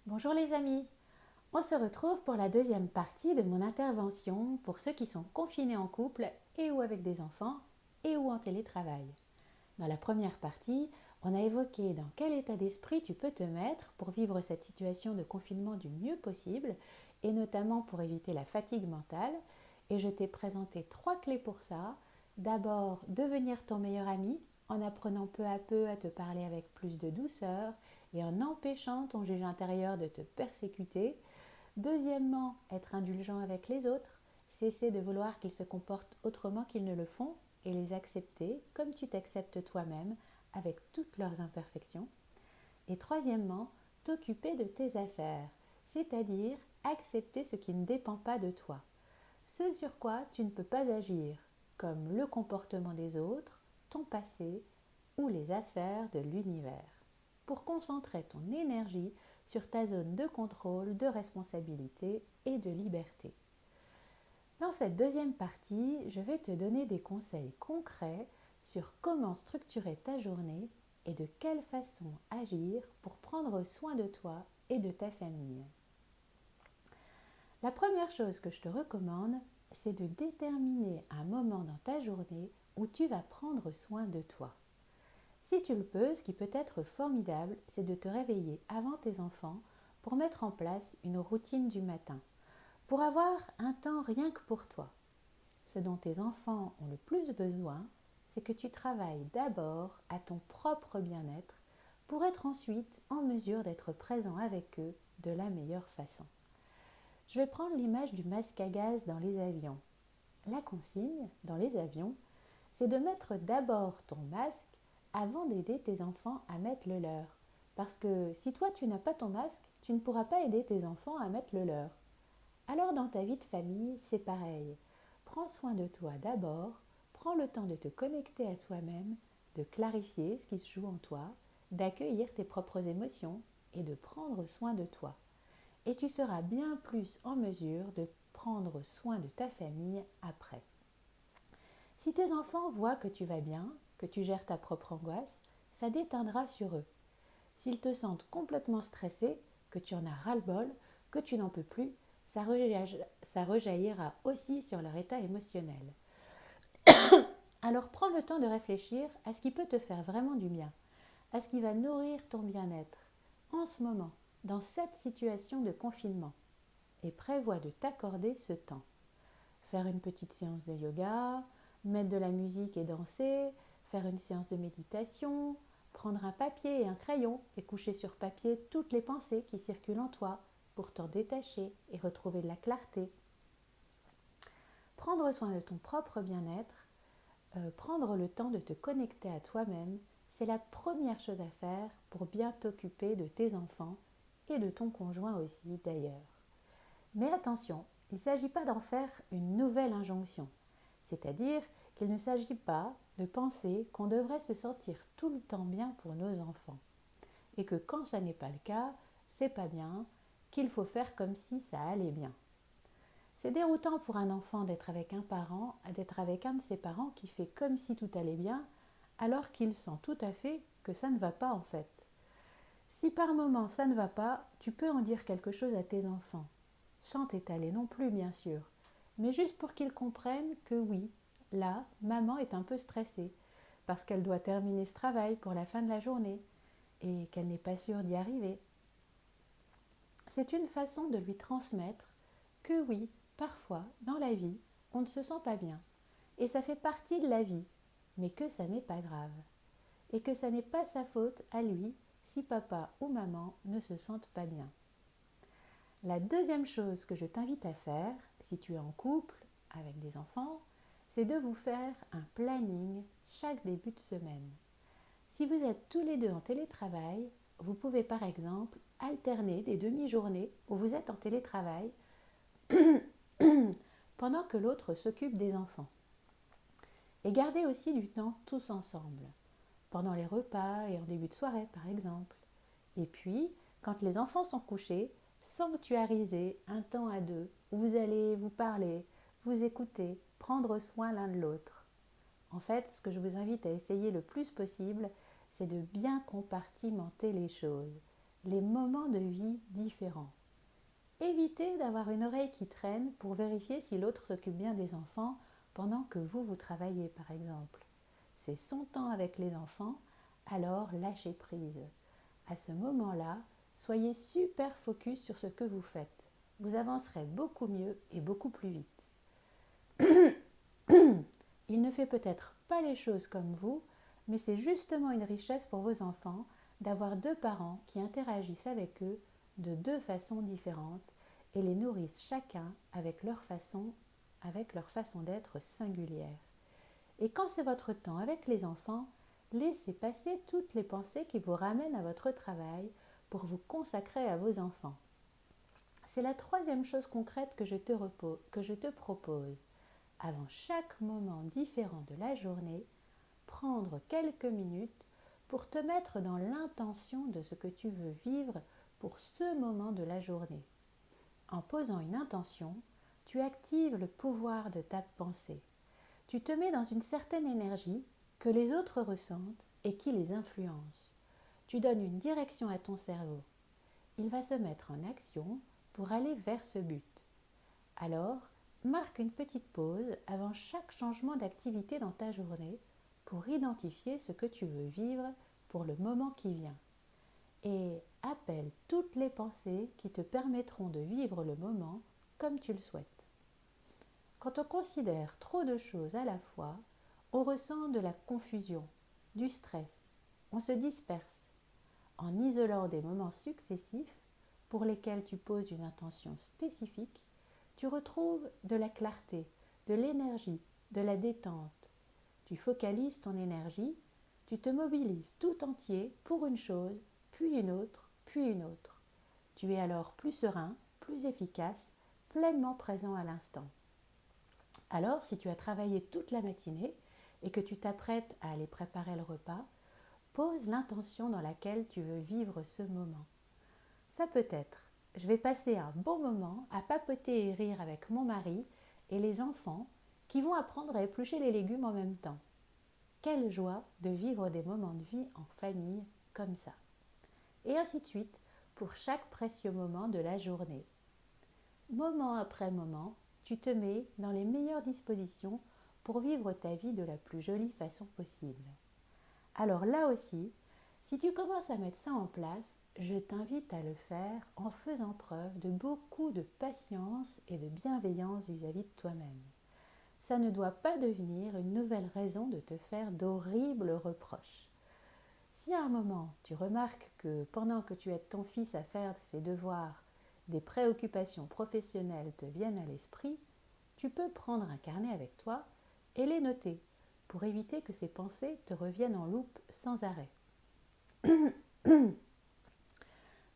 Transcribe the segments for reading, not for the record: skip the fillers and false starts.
Bonjour les amis, on se retrouve pour la deuxième partie de mon intervention pour ceux qui sont confinés en couple et ou avec des enfants et ou en télétravail. Dans la première partie, on a évoqué dans quel état d'esprit tu peux te mettre pour vivre cette situation de confinement du mieux possible et notamment pour éviter la fatigue mentale. Et je t'ai présenté 3 clés pour ça. D'abord, devenir ton meilleur ami en apprenant peu à peu à te parler avec plus de douceur et en empêchant ton juge intérieur de te persécuter. Deuxièmement, être indulgent avec les autres, cesser de vouloir qu'ils se comportent autrement qu'ils ne le font et les accepter comme tu t'acceptes toi-même avec toutes leurs imperfections. Et troisièmement, t'occuper de tes affaires, c'est-à-dire accepter ce qui ne dépend pas de toi, ce sur quoi tu ne peux pas agir, comme le comportement des autres, ton passé ou les affaires de l'univers, pour concentrer ton énergie sur ta zone de contrôle, de responsabilité et de liberté. Dans cette deuxième partie, je vais te donner des conseils concrets sur comment structurer ta journée et de quelle façon agir pour prendre soin de toi et de ta famille. La première chose que je te recommande, c'est de déterminer un moment dans ta journée où tu vas prendre soin de toi. Si tu le peux, ce qui peut être formidable, c'est de te réveiller avant tes enfants pour mettre en place une routine du matin, pour avoir un temps rien que pour toi. Ce dont tes enfants ont le plus besoin, c'est que tu travailles d'abord à ton propre bien-être pour être ensuite en mesure d'être présent avec eux de la meilleure façon. Je vais prendre l'image du masque à gaz dans les avions. La consigne dans les avions, c'est de mettre d'abord ton masque avant d'aider tes enfants à mettre le leur. Parce que si toi tu n'as pas ton masque, tu ne pourras pas aider tes enfants à mettre le leur. Alors dans ta vie de famille, c'est pareil. Prends soin de toi d'abord, prends le temps de te connecter à toi-même, de clarifier ce qui se joue en toi, d'accueillir tes propres émotions et de prendre soin de toi. Et tu seras bien plus en mesure de prendre soin de ta famille après. Si tes enfants voient que tu vas bien, que tu gères ta propre angoisse, ça déteindra sur eux. S'ils te sentent complètement stressé, que tu en as ras-le-bol, que tu n'en peux plus, ça rejaillira aussi sur leur état émotionnel. Alors prends le temps de réfléchir à ce qui peut te faire vraiment du bien, à ce qui va nourrir ton bien-être en ce moment, dans cette situation de confinement, et prévois de t'accorder ce temps. Faire une petite séance de yoga, mettre de la musique et danser, faire une séance de méditation, prendre un papier et un crayon et coucher sur papier toutes les pensées qui circulent en toi pour t'en détacher et retrouver de la clarté. Prendre soin de ton propre bien-être, prendre le temps de te connecter à toi-même, c'est la première chose à faire pour bien t'occuper de tes enfants et de ton conjoint aussi d'ailleurs. Mais attention, il ne s'agit pas d'en faire une nouvelle injonction. C'est-à-dire qu'il ne s'agit pas de penser qu'on devrait se sentir tout le temps bien pour nos enfants. Et que quand ça n'est pas le cas, c'est pas bien, qu'il faut faire comme si ça allait bien. C'est déroutant pour un enfant d'être avec un parent, d'être avec un de ses parents qui fait comme si tout allait bien, alors qu'il sent tout à fait que ça ne va pas en fait. Si par moment ça ne va pas, tu peux en dire quelque chose à tes enfants, sans t'étaler non plus bien sûr, mais juste pour qu'ils comprennent que oui, là, maman est un peu stressée, parce qu'elle doit terminer ce travail pour la fin de la journée, et qu'elle n'est pas sûre d'y arriver. C'est une façon de lui transmettre que oui, parfois, dans la vie, on ne se sent pas bien, et ça fait partie de la vie, mais que ça n'est pas grave, et que ça n'est pas sa faute à lui si papa ou maman ne se sentent pas bien. La deuxième chose que je t'invite à faire, si tu es en couple avec des enfants, c'est de vous faire un planning chaque début de semaine. Si vous êtes tous les deux en télétravail, vous pouvez par exemple alterner des demi-journées où vous êtes en télétravail pendant que l'autre s'occupe des enfants. Et gardez aussi du temps tous ensemble, pendant les repas et en début de soirée par exemple. Et puis, quand les enfants sont couchés, sanctuariser un temps à deux où vous allez vous parler, vous écouter, prendre soin l'un de l'autre. En fait, ce que je vous invite à essayer le plus possible, c'est de bien compartimenter les choses. les moments de vie différents. Évitez d'avoir une oreille qui traîne pour vérifier si l'autre s'occupe bien des enfants pendant que vous travaillez par exemple. C'est son temps avec les enfants, alors lâchez prise. À ce moment-là, soyez super focus sur ce que vous faites. Vous avancerez beaucoup mieux et beaucoup plus vite. Il ne fait peut-être pas les choses comme vous, mais c'est justement une richesse pour vos enfants d'avoir deux parents qui interagissent avec eux de deux façons différentes et les nourrissent chacun avec leur façon d'être singulière. Et quand c'est votre temps avec les enfants, laissez passer toutes les pensées qui vous ramènent à votre travail pour vous consacrer à vos enfants. C'est la troisième chose concrète que je te propose. Avant chaque moment différent de la journée, prendre quelques minutes pour te mettre dans l'intention de ce que tu veux vivre pour ce moment de la journée. En posant une intention, tu actives le pouvoir de ta pensée. Tu te mets dans une certaine énergie que les autres ressentent et qui les influence. Tu donnes une direction à ton cerveau. Il va se mettre en action pour aller vers ce but. Alors, marque une petite pause avant chaque changement d'activité dans ta journée pour identifier ce que tu veux vivre pour le moment qui vient. Et appelle toutes les pensées qui te permettront de vivre le moment comme tu le souhaites. Quand on considère trop de choses à la fois, on ressent de la confusion, du stress, on se disperse. En isolant des moments successifs pour lesquels tu poses une intention spécifique, tu retrouves de la clarté, de l'énergie, de la détente. Tu focalises ton énergie, tu te mobilises tout entier pour une chose, puis une autre, puis une autre. Tu es alors plus serein, plus efficace, pleinement présent à l'instant. Alors, si tu as travaillé toute la matinée et que tu t'apprêtes à aller préparer le repas, pose l'intention dans laquelle tu veux vivre ce moment. Ça peut être « Je vais passer un bon moment à papoter et rire avec mon mari et les enfants qui vont apprendre à éplucher les légumes en même temps. » Quelle joie de vivre des moments de vie en famille comme ça. Et ainsi de suite pour chaque précieux moment de la journée. Moment après moment, tu te mets dans les meilleures dispositions pour vivre ta vie de la plus jolie façon possible. Alors là aussi, si tu commences à mettre ça en place, je t'invite à le faire en faisant preuve de beaucoup de patience et de bienveillance vis-à-vis de toi-même. Ça ne doit pas devenir une nouvelle raison de te faire d'horribles reproches. Si à un moment tu remarques que pendant que tu aides ton fils à faire ses devoirs, des préoccupations professionnelles te viennent à l'esprit, tu peux prendre un carnet avec toi et les noter pour éviter que ces pensées te reviennent en loupe sans arrêt.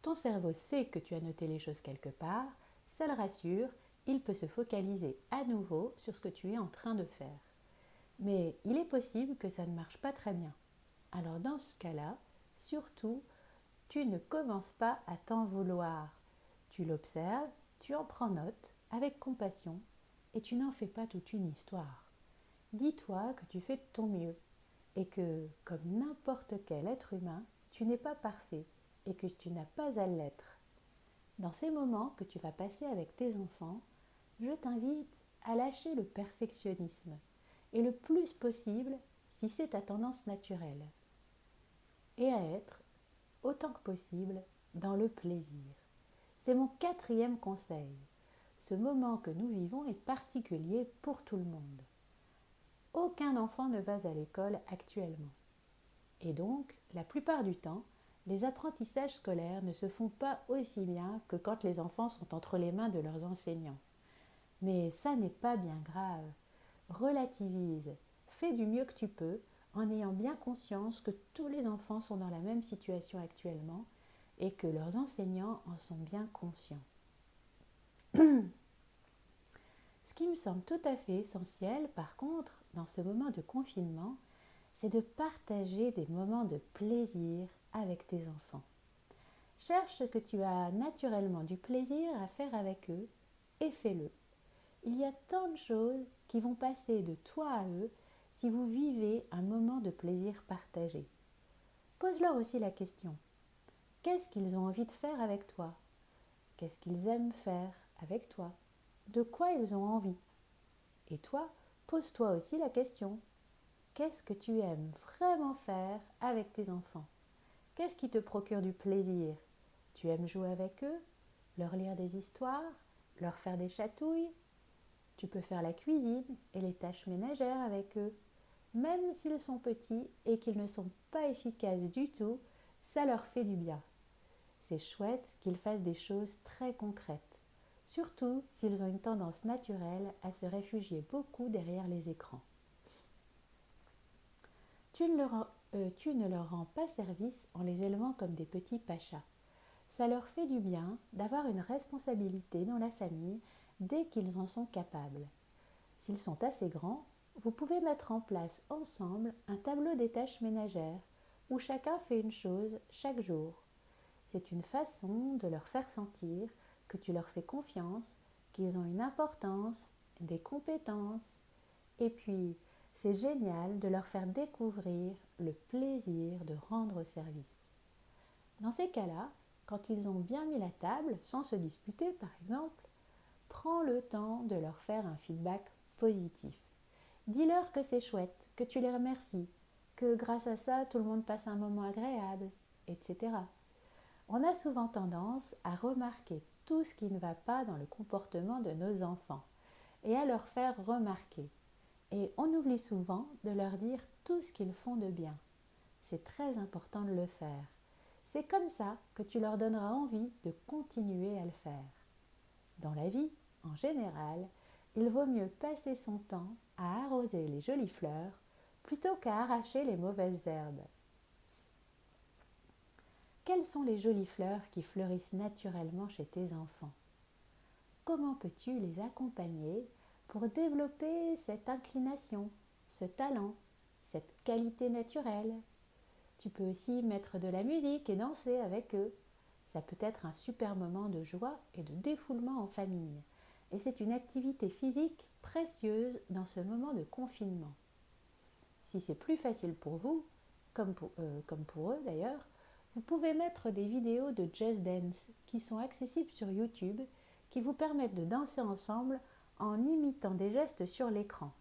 Ton cerveau sait que tu as noté les choses quelque part, ça le rassure, il peut se focaliser à nouveau sur ce que tu es en train de faire. Mais il est possible que ça ne marche pas très bien. Alors dans ce cas-là, surtout, tu ne commences pas à t'en vouloir. Tu l'observes, tu en prends note avec compassion et tu n'en fais pas toute une histoire. Dis-toi que tu fais de ton mieux et que, comme n'importe quel être humain, tu n'es pas parfait et que tu n'as pas à l'être. Dans ces moments que tu vas passer avec tes enfants, je t'invite à lâcher le perfectionnisme et le plus possible, si c'est ta tendance naturelle, et à être, autant que possible, dans le plaisir. C'est mon quatrième conseil. Ce moment que nous vivons est particulier pour tout le monde. Aucun enfant ne va à l'école actuellement. Et donc, la plupart du temps, les apprentissages scolaires ne se font pas aussi bien que quand les enfants sont entre les mains de leurs enseignants. Mais ça n'est pas bien grave. Relativise, fais du mieux que tu peux en ayant bien conscience que tous les enfants sont dans la même situation actuellement et que leurs enseignants en sont bien conscients. Ce qui me semble tout à fait essentiel, par contre, dans ce moment de confinement, c'est de partager des moments de plaisir avec tes enfants. Cherche ce que tu as naturellement du plaisir à faire avec eux et fais-le. Il y a tant de choses qui vont passer de toi à eux si vous vivez un moment de plaisir partagé. Pose-leur aussi la question. Qu'est-ce qu'ils ont envie de faire avec toi? Qu'est-ce qu'ils aiment faire avec toi? De quoi ils ont envie? Et toi, pose-toi aussi la question. Qu'est-ce que tu aimes vraiment faire avec tes enfants? Qu'est-ce qui te procure du plaisir? Tu aimes jouer avec eux? Leur lire des histoires? Leur faire des chatouilles? Tu peux faire la cuisine et les tâches ménagères avec eux. Même s'ils sont petits et qu'ils ne sont pas efficaces du tout, ça leur fait du bien. C'est chouette qu'ils fassent des choses très concrètes, surtout s'ils ont une tendance naturelle à se réfugier beaucoup derrière les écrans. Tu ne leur rends pas service en les élevant comme des petits pachas. Ça leur fait du bien d'avoir une responsabilité dans la famille dès qu'ils en sont capables. S'ils sont assez grands, vous pouvez mettre en place ensemble un tableau des tâches ménagères où chacun fait une chose chaque jour. C'est une façon de leur faire sentir que tu leur fais confiance, qu'ils ont une importance, des compétences. Et puis, c'est génial de leur faire découvrir le plaisir de rendre service. Dans ces cas-là, quand ils ont bien mis la table, sans se disputer par exemple, prends le temps de leur faire un feedback positif. Dis-leur que c'est chouette, que tu les remercies, que grâce à ça, tout le monde passe un moment agréable, etc. On a souvent tendance à remarquer tout ce qui ne va pas dans le comportement de nos enfants et à leur faire remarquer. Et on oublie souvent de leur dire tout ce qu'ils font de bien. C'est très important de le faire. C'est comme ça que tu leur donneras envie de continuer à le faire. Dans la vie, en général, il vaut mieux passer son temps à arroser les jolies fleurs plutôt qu'à arracher les mauvaises herbes. Quelles sont les jolies fleurs qui fleurissent naturellement chez tes enfants? Comment peux-tu les accompagner pour développer cette inclination, ce talent, cette qualité naturelle? Tu peux aussi mettre de la musique et danser avec eux. Ça peut être un super moment de joie et de défoulement en famille. Et c'est une activité physique précieuse dans ce moment de confinement. Si c'est plus facile pour vous, comme pour eux d'ailleurs, vous pouvez mettre des vidéos de Just Dance qui sont accessibles sur YouTube, qui vous permettent de danser ensemble en imitant des gestes sur l'écran.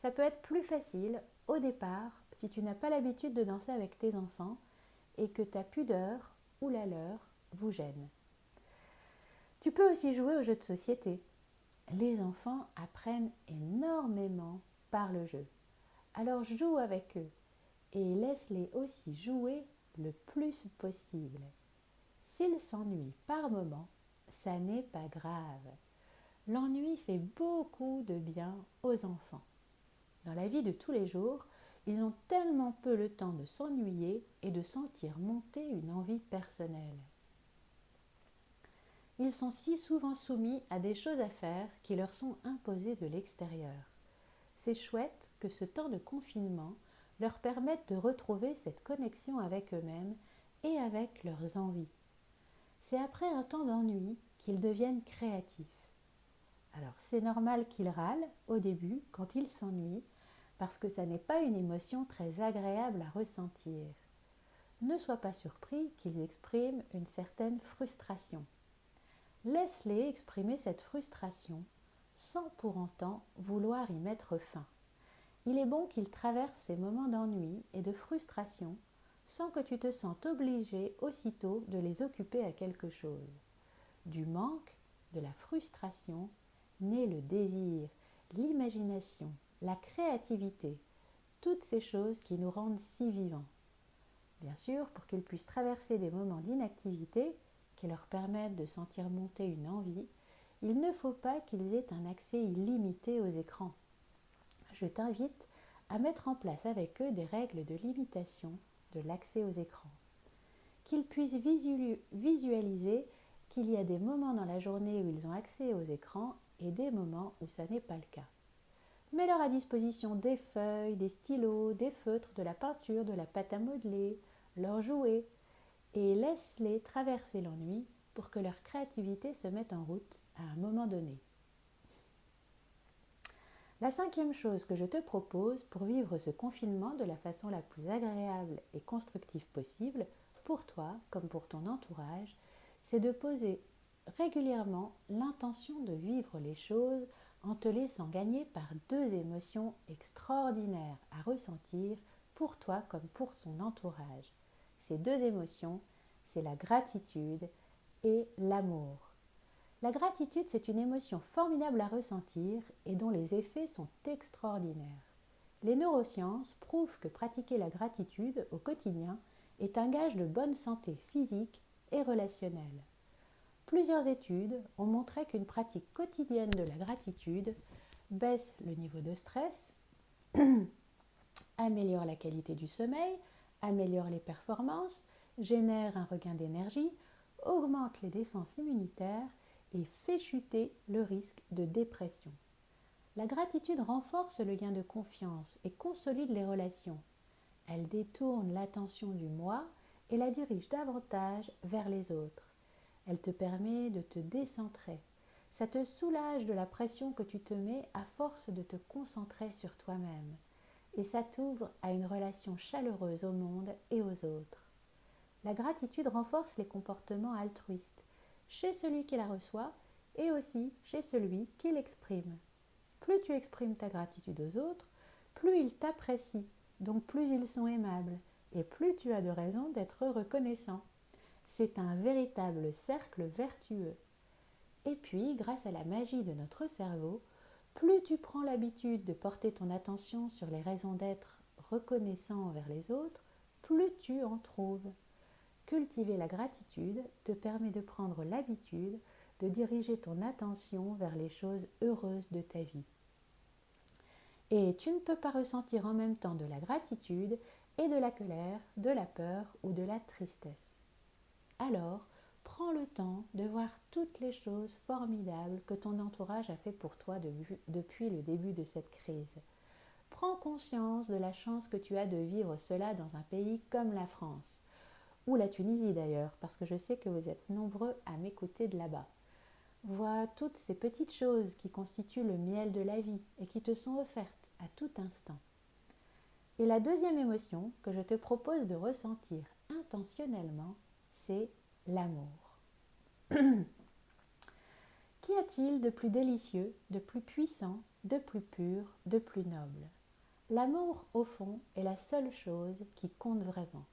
Ça peut être plus facile au départ si tu n'as pas l'habitude de danser avec tes enfants et que ta pudeur ou la leur vous gêne. Tu peux aussi jouer aux jeux de société. Les enfants apprennent énormément par le jeu. Alors joue avec eux et laisse-les aussi jouer le plus possible. S'ils s'ennuient par moments, ça n'est pas grave. L'ennui fait beaucoup de bien aux enfants. Dans la vie de tous les jours, ils ont tellement peu le temps de s'ennuyer et de sentir monter une envie personnelle. Ils sont si souvent soumis à des choses à faire qui leur sont imposées de l'extérieur. C'est chouette que ce temps de confinement leur permette de retrouver cette connexion avec eux-mêmes et avec leurs envies. C'est après un temps d'ennui qu'ils deviennent créatifs. Alors c'est normal qu'ils râlent au début quand ils s'ennuient parce que ça n'est pas une émotion très agréable à ressentir. Ne sois pas surpris qu'ils expriment une certaine frustration. Laisse-les exprimer cette frustration sans pour autant vouloir y mettre fin. Il est bon qu'ils traversent ces moments d'ennui et de frustration sans que tu te sentes obligé aussitôt de les occuper à quelque chose. Du manque, de la frustration, naît le désir, l'imagination, la créativité, toutes ces choses qui nous rendent si vivants. Bien sûr, pour qu'ils puissent traverser des moments d'inactivité qui leur permettent de sentir monter une envie, il ne faut pas qu'ils aient un accès illimité aux écrans. Je t'invite à mettre en place avec eux des règles de limitation de l'accès aux écrans. Qu'ils puissent visualiser qu'il y a des moments dans la journée où ils ont accès aux écrans et des moments où ça n'est pas le cas. Mets-leur à disposition des feuilles, des stylos, des feutres, de la peinture, de la pâte à modeler, leurs jouets, et laisse-les traverser l'ennui pour que leur créativité se mette en route à un moment donné. La cinquième chose que je te propose pour vivre ce confinement de la façon la plus agréable et constructive possible, pour toi comme pour ton entourage, c'est de poser régulièrement l'intention de vivre les choses en te laissant gagner par deux émotions extraordinaires à ressentir pour toi comme pour ton entourage. Ces deux émotions, c'est la gratitude et l'amour. La gratitude, c'est une émotion formidable à ressentir et dont les effets sont extraordinaires. Les neurosciences prouvent que pratiquer la gratitude au quotidien est un gage de bonne santé physique et relationnelle. Plusieurs études ont montré qu'une pratique quotidienne de la gratitude baisse le niveau de stress, améliore la qualité du sommeil, améliore les performances, génère un regain d'énergie, augmente les défenses immunitaires et fait chuter le risque de dépression. La gratitude renforce le lien de confiance et consolide les relations. Elle détourne l'attention du moi et la dirige davantage vers les autres. Elle te permet de te décentrer. Ça te soulage de la pression que tu te mets à force de te concentrer sur toi-même. Et ça t'ouvre à une relation chaleureuse au monde et aux autres. La gratitude renforce les comportements altruistes, chez celui qui la reçoit et aussi chez celui qui l'exprime. Plus tu exprimes ta gratitude aux autres, plus ils t'apprécient, donc plus ils sont aimables, et plus tu as de raisons d'être reconnaissant. C'est un véritable cercle vertueux. Et puis, grâce à la magie de notre cerveau, plus tu prends l'habitude de porter ton attention sur les raisons d'être reconnaissant envers les autres, plus tu en trouves. Cultiver la gratitude te permet de prendre l'habitude de diriger ton attention vers les choses heureuses de ta vie. Et tu ne peux pas ressentir en même temps de la gratitude et de la colère, de la peur ou de la tristesse. Alors, prends le temps de voir toutes les choses formidables que ton entourage a fait pour toi depuis le début de cette crise. Prends conscience de la chance que tu as de vivre cela dans un pays comme la France, ou la Tunisie d'ailleurs, parce que je sais que vous êtes nombreux à m'écouter de là-bas. Vois toutes ces petites choses qui constituent le miel de la vie et qui te sont offertes à tout instant. Et la deuxième émotion que je te propose de ressentir intentionnellement, c'est l'amour. Qu'y a-t-il de plus délicieux, de plus puissant, de plus pur, de plus noble? L'amour, au fond, est la seule chose qui compte vraiment.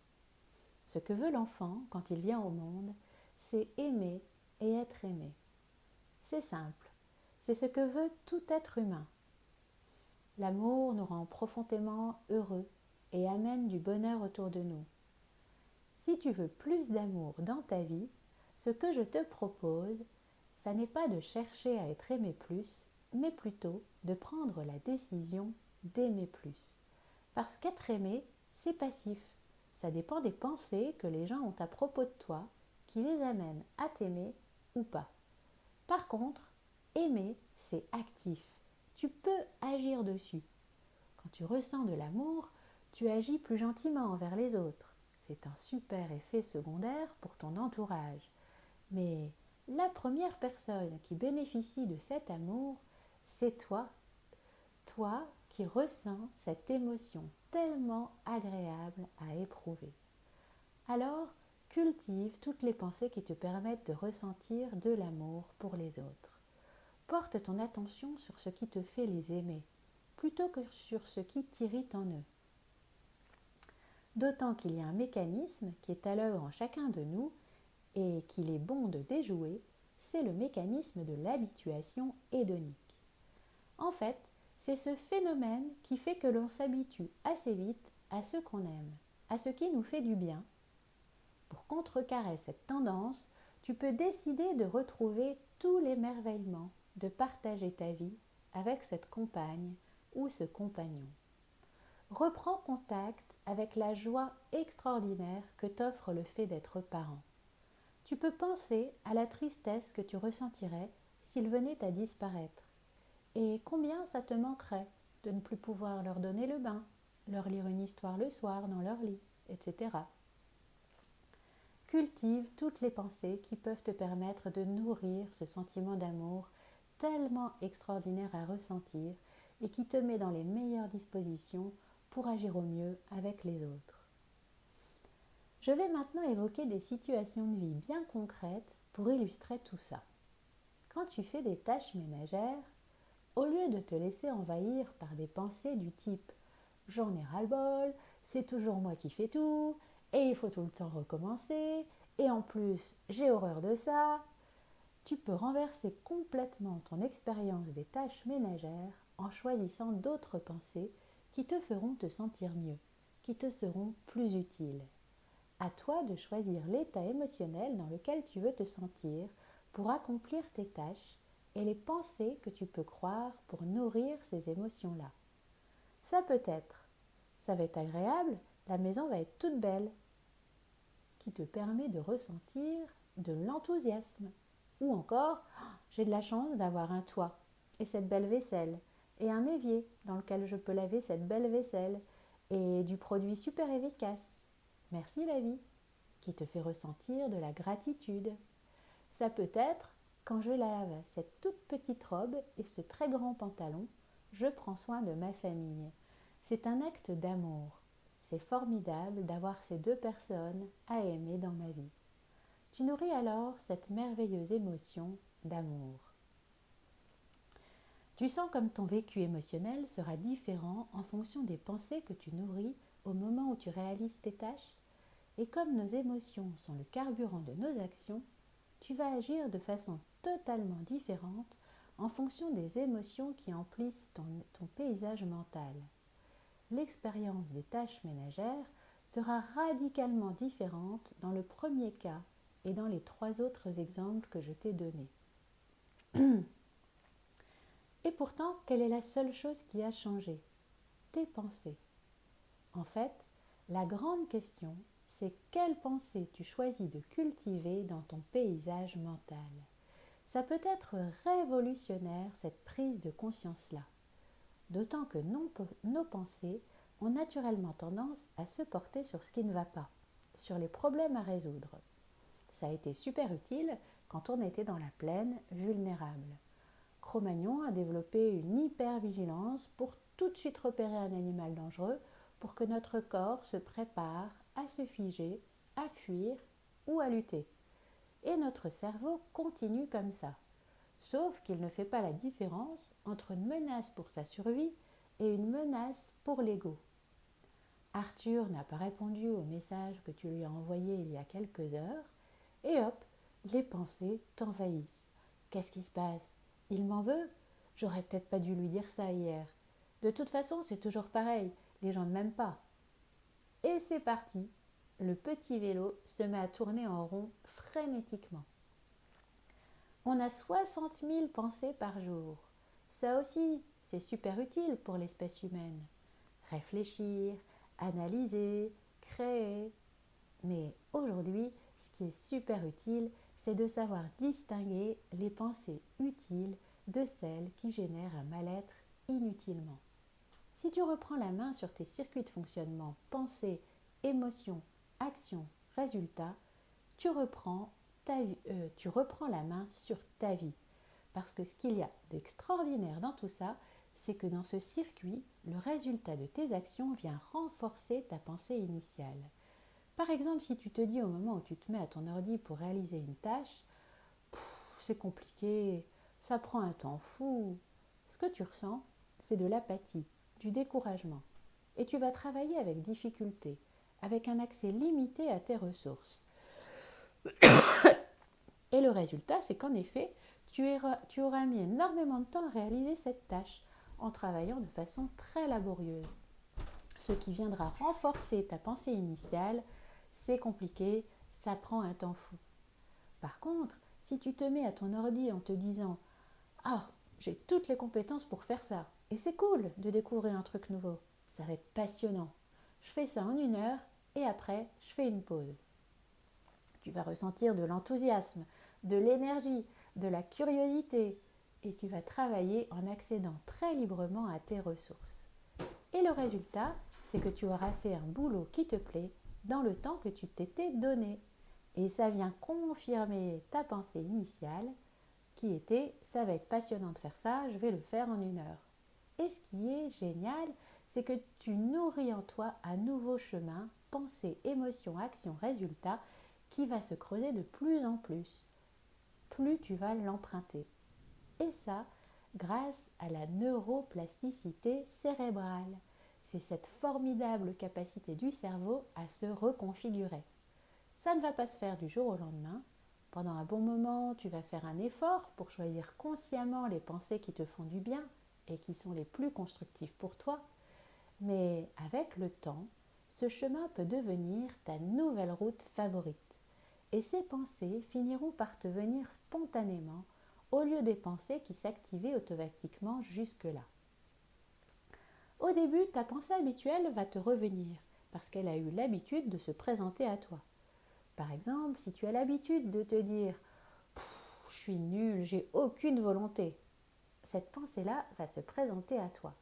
Ce que veut l'enfant quand il vient au monde, c'est aimer et être aimé. C'est simple, c'est ce que veut tout être humain. L'amour nous rend profondément heureux et amène du bonheur autour de nous. Si tu veux plus d'amour dans ta vie, ce que je te propose, ça n'est pas de chercher à être aimé plus, mais plutôt de prendre la décision d'aimer plus. Parce qu'être aimé, c'est passif. Ça dépend des pensées que les gens ont à propos de toi, qui les amènent à t'aimer ou pas. Par contre, aimer, c'est actif. Tu peux agir dessus. Quand tu ressens de l'amour, tu agis plus gentiment envers les autres. C'est un super effet secondaire pour ton entourage. Mais la première personne qui bénéficie de cet amour, c'est toi. Toi qui ressens cette émotion tellement agréable à éprouver. Alors, cultive toutes les pensées qui te permettent de ressentir de l'amour pour les autres. Porte ton attention sur ce qui te fait les aimer, plutôt que sur ce qui t'irrite en eux. D'autant qu'il y a un mécanisme qui est à l'œuvre en chacun de nous et qu'il est bon de déjouer, c'est le mécanisme de l'habituation hédonique. En fait, c'est ce phénomène qui fait que l'on s'habitue assez vite à ce qu'on aime, à ce qui nous fait du bien. Pour contrecarrer cette tendance, tu peux décider de retrouver tous l'émerveillement de partager ta vie avec cette compagne ou ce compagnon. Reprends contact avec la joie extraordinaire que t'offre le fait d'être parent. Tu peux penser à la tristesse que tu ressentirais s'ils venaient à disparaître. Et combien ça te manquerait de ne plus pouvoir leur donner le bain, leur lire une histoire le soir dans leur lit, etc. Cultive toutes les pensées qui peuvent te permettre de nourrir ce sentiment d'amour tellement extraordinaire à ressentir et qui te met dans les meilleures dispositions pour agir au mieux avec les autres. Je vais maintenant évoquer des situations de vie bien concrètes pour illustrer tout ça. Quand tu fais des tâches ménagères, au lieu de te laisser envahir par des pensées du type «j'en ai ras-le-bol, c'est toujours moi qui fais tout, et il faut tout le temps recommencer, et en plus j'ai horreur de ça», tu peux renverser complètement ton expérience des tâches ménagères en choisissant d'autres pensées qui te feront te sentir mieux, qui te seront plus utiles. À toi de choisir l'état émotionnel dans lequel tu veux te sentir pour accomplir tes tâches et les pensées que tu peux croire pour nourrir ces émotions-là. Ça peut être, ça va être agréable, la maison va être toute belle, qui te permet de ressentir de l'enthousiasme. Ou encore, j'ai de la chance d'avoir un toit et cette belle vaisselle, et un évier dans lequel je peux laver cette belle vaisselle, et du produit super efficace. Merci la vie, qui te fait ressentir de la gratitude. Ça peut être, quand je lave cette toute petite robe et ce très grand pantalon, je prends soin de ma famille. C'est un acte d'amour. C'est formidable d'avoir ces deux personnes à aimer dans ma vie. Tu nourris alors cette merveilleuse émotion d'amour. Tu sens comme ton vécu émotionnel sera différent en fonction des pensées que tu nourris au moment où tu réalises tes tâches. Et comme nos émotions sont le carburant de nos actions, tu vas agir de façon totalement différente en fonction des émotions qui emplissent ton paysage mental. L'expérience des tâches ménagères sera radicalement différente dans le premier cas et dans les 3 autres exemples que je t'ai donnés. Et pourtant, quelle est la seule chose qui a changé? Tes pensées. En fait, la grande question, c'est quelle pensée tu choisis de cultiver dans ton paysage mental. Ça peut être révolutionnaire, cette prise de conscience-là. D'autant que nos pensées ont naturellement tendance à se porter sur ce qui ne va pas, sur les problèmes à résoudre. Ça a été super utile quand on était dans la plaine vulnérable. Cro-Magnon a développé une hypervigilance pour tout de suite repérer un animal dangereux pour que notre corps se prépare à se figer, à fuir ou à lutter. Et notre cerveau continue comme ça. Sauf qu'il ne fait pas la différence entre une menace pour sa survie et une menace pour l'ego. Arthur n'a pas répondu au message que tu lui as envoyé il y a quelques heures, et hop, les pensées t'envahissent. Qu'est-ce qui se passe? Il m'en veut? J'aurais peut-être pas dû lui dire ça hier. De toute façon, c'est toujours pareil, les gens ne m'aiment pas. Et c'est parti, le petit vélo se met à tourner en rond frénétiquement. On a 60 000 pensées par jour. Ça aussi, c'est super utile pour l'espèce humaine. Réfléchir, analyser, créer. Mais aujourd'hui, ce qui est super utile, c'est de savoir distinguer les pensées utiles de celles qui génèrent un mal-être inutilement. Si tu reprends la main sur tes circuits de fonctionnement pensée, émotion, action, résultat, tu reprends la main sur ta vie. Parce que ce qu'il y a d'extraordinaire dans tout ça, c'est que dans ce circuit, le résultat de tes actions vient renforcer ta pensée initiale. Par exemple, si tu te dis au moment où tu te mets à ton ordi pour réaliser une tâche, c'est compliqué, ça prend un temps fou. Ce que tu ressens, c'est de l'apathie, du découragement. Et tu vas travailler avec difficulté, avec un accès limité à tes ressources. Et le résultat, c'est qu'en effet, tu auras mis énormément de temps à réaliser cette tâche en travaillant de façon très laborieuse. Ce qui viendra renforcer ta pensée initiale, c'est compliqué, ça prend un temps fou. Par contre, si tu te mets à ton ordi en te disant « Ah, j'ai toutes les compétences pour faire ça, et c'est cool de découvrir un truc nouveau, ça va être passionnant. Je fais ça en 1 heure et après, je fais une pause. » Tu vas ressentir de l'enthousiasme, de l'énergie, de la curiosité, et tu vas travailler en accédant très librement à tes ressources. Et le résultat, c'est que tu auras fait un boulot qui te plaît dans le temps que tu t'étais donné. Et ça vient confirmer ta pensée initiale qui était « ça va être passionnant de faire ça, je vais le faire en 1 heure ». Et ce qui est génial, c'est que tu nourris en toi un nouveau chemin pensée, émotion, action, résultat qui va se creuser de plus en plus. Plus tu vas l'emprunter. Et ça, grâce à la neuroplasticité cérébrale. C'est cette formidable capacité du cerveau à se reconfigurer. Ça ne va pas se faire du jour au lendemain. Pendant un bon moment, tu vas faire un effort pour choisir consciemment les pensées qui te font du bien et qui sont les plus constructives pour toi. Mais avec le temps, ce chemin peut devenir ta nouvelle route favorite. Et ces pensées finiront par te venir spontanément au lieu des pensées qui s'activaient automatiquement jusque-là. Au début, ta pensée habituelle va te revenir parce qu'elle a eu l'habitude de se présenter à toi. Par exemple, si tu as l'habitude de te dire « je suis nul, j'ai aucune volonté », cette pensée-là va se présenter à toi.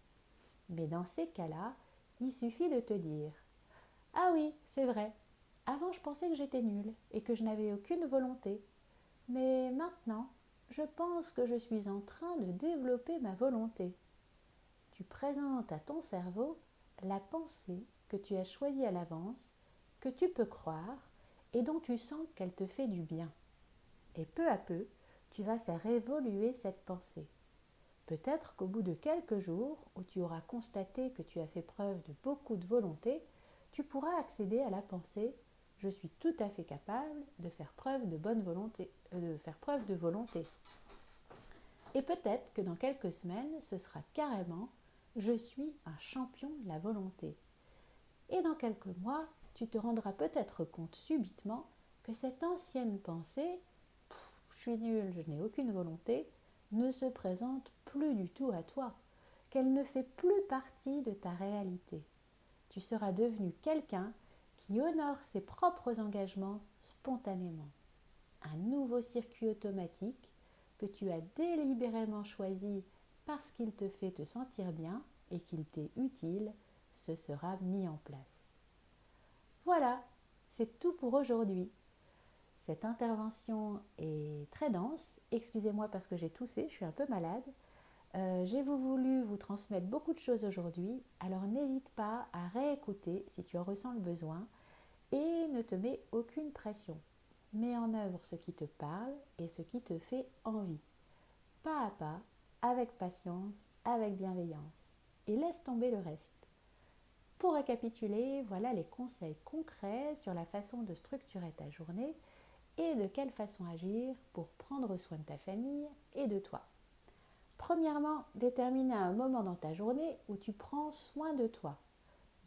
Mais dans ces cas-là, il suffit de te dire « ah oui, c'est vrai, avant je pensais que j'étais nulle et que je n'avais aucune volonté, mais maintenant, je pense que je suis en train de développer ma volonté. » Tu présentes à ton cerveau la pensée que tu as choisie à l'avance, que tu peux croire et dont tu sens qu'elle te fait du bien. Et peu à peu, tu vas faire évoluer cette pensée. Peut-être qu'au bout de quelques jours, où tu auras constaté que tu as fait preuve de beaucoup de volonté, tu pourras accéder à la pensée « je suis tout à fait capable de faire preuve de bonne volonté, Et peut-être que dans quelques semaines, ce sera carrément « je suis un champion de la volonté ». Et dans quelques mois, tu te rendras peut-être compte subitement que cette ancienne pensée « je suis nul, je n'ai aucune volonté » ne se présente plus du tout à toi, qu'elle ne fait plus partie de ta réalité. Tu seras devenu quelqu'un qui honore ses propres engagements spontanément. Un nouveau circuit automatique que tu as délibérément choisi parce qu'il te fait te sentir bien et qu'il t'est utile, se sera mis en place. Voilà, c'est tout pour aujourd'hui. Cette intervention est très dense. Excusez-moi parce que j'ai toussé, je suis un peu malade. J'ai voulu vous transmettre beaucoup de choses aujourd'hui, alors n'hésite pas à réécouter si tu en ressens le besoin et ne te mets aucune pression. Mets en œuvre ce qui te parle et ce qui te fait envie. Pas à pas, avec patience, avec bienveillance. Et laisse tomber le reste. Pour récapituler, voilà les conseils concrets sur la façon de structurer ta journée et de quelle façon agir pour prendre soin de ta famille et de toi. Premièrement, déterminer un moment dans ta journée où tu prends soin de toi.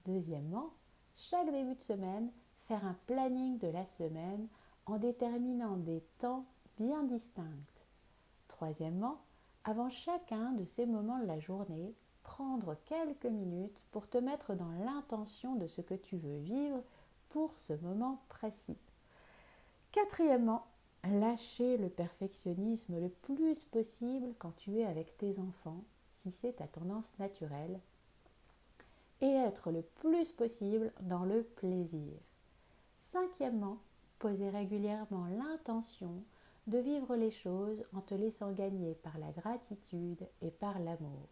Deuxièmement, chaque début de semaine, faire un planning de la semaine en déterminant des temps bien distincts. Troisièmement, avant chacun de ces moments de la journée, prendre quelques minutes pour te mettre dans l'intention de ce que tu veux vivre pour ce moment précis. Quatrièmement, lâcher le perfectionnisme le plus possible quand tu es avec tes enfants, si c'est ta tendance naturelle, et être le plus possible dans le plaisir. Cinquièmement, poser régulièrement l'intention de vivre les choses en te laissant gagner par la gratitude et par l'amour.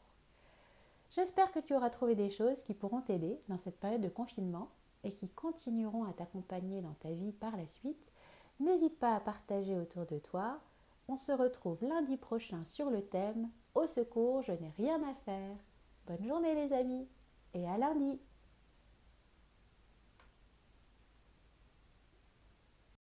J'espère que tu auras trouvé des choses qui pourront t'aider dans cette période de confinement et qui continueront à t'accompagner dans ta vie par la suite. N'hésite pas à partager autour de toi. On se retrouve lundi prochain sur le thème « Au secours, je n'ai rien à faire ». Bonne journée les amis et à lundi.